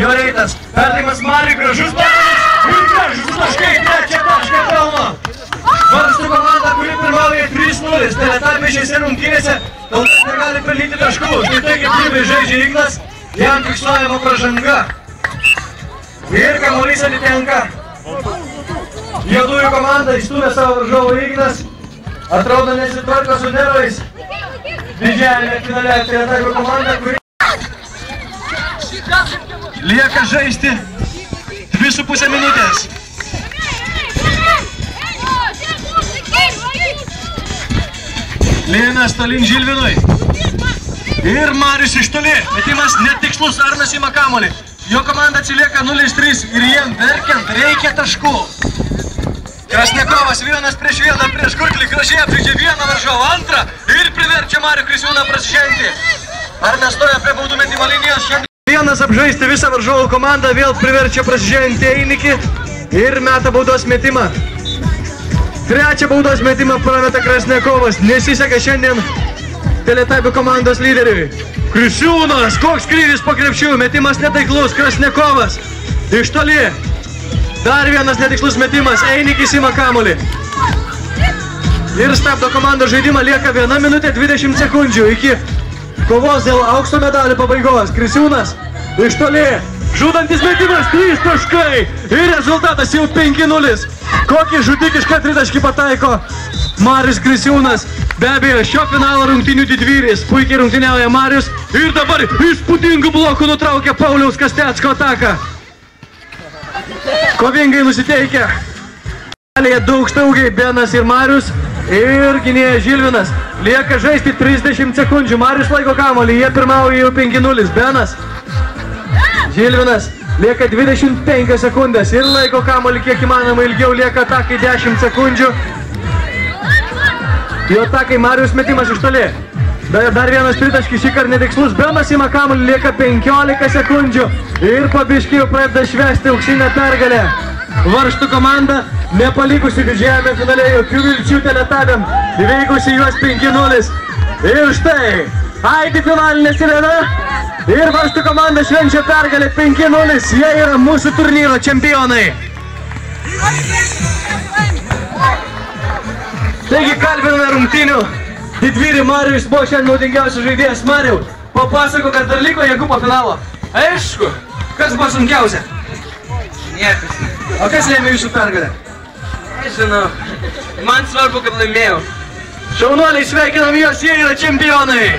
Jo reitas. Perdavimas Mariui, gražus perdavimas. Ir gražus taškai, trečią tašką pelno. Varstų komanda, kuri pirmauja 3-0. Teletaipė šiose rungtynėse kol kas negali pelnyti taškų. Tai taigi aktyviai žaidžia Ignas. Jam fiksuojama pražanga. Ir kamuolys atitenka. Juodųjų komanda išstūmė savo varžovą Ignas. Atrodo nesitvarko su nervais. Didžiajame finale Teletaipė komanda, kuri lieka žaisti 2,5 minutės. Linas tolin Žilvinui. Ir Marius iš toli. Metimas netikslus, Arnas ima kamuolį. Jo komanda atsilieka 0-3 ir jiem verkiant reikia taškų. Krasniakovas 1-1 prieš Kurklį. Gražiai apžaidžia vieną varžovą, antrą ir priverčia Marių Krisiūną prasižengti. Arnas stoja prie baudų metimo linijos. Vienas apžaisti visą varžovų komandą, vėl priverčia prasižengti Einikį ir meta baudos metimą. Trečią baudos metimą prameta Krasniakovas. Nesiseka šiandien Teletaipė komandos lyderiui. Krisiūnas, koks skrydis po krepšių, metimas netaiklus, Krasniakovas. Iš toli. Dar vienas netikslus metimas, Einikis ima kamuolį. Ir stabdo komandos žaidimą, lieka 1 minutė 20 sekundžių iki kovos dėl aukso medalių pabaigos. Krisiūnas iš toli. Žudantis metimas, 3 taškai. Ir rezultatas jau 5-0. Kokį žudikišką tritaškį pataiko Marius Krisiūnas. Be abejo, šio finalo rungtynių didvyris. Puikiai rungtyniauja Marius. Ir dabar įspūdingų blokų nutraukia Pauliaus Kastecko ataką. Kovingai nusiteikia. Du aukštaugiai Benas ir Marius. Ir gynėjas Žilvinas. Lieka žaisti 30 sekundžių. Marius laiko kamuolį. Jie pirmauja jau 5-0. Benas. Žilvinas. Lieka 25 sekundės. Ir laiko kamuolį kiek įmanoma ilgiau. Lieka atakai 10 sekundžių. Jo atakai Marius metimas iš toli. Dar vienas tritaškis šįkart netikslus. Benas ima kamuolį. Lieka 15 sekundžių. Ir po biškį jau pradeda švęsti auksinę pergalę. Varžtų komanda, nepalikusi didžiajame finale jokių vilčių Teletaipėm, įveikusi juos 5-0. Ir štai, aidi finalinė sirena. Ir Varžtų komanda švenčia pergalę 5-0. Jie yra mūsų turnyro čempionai. Taigi kalbiname rungtynių didvyrį Marių, jis buvo šiandien naudingiausias žaidėjas. Mariau, papasako, kad dar liko jėgų po finalo. Aišku, kas buvo sunkiausia? Niekas. O kas lėmė jūsų pergalę? Nežinau. Man svarbu, kad laimėjau. Šaunuoliai, sveikinam juos, jie yra čempionai.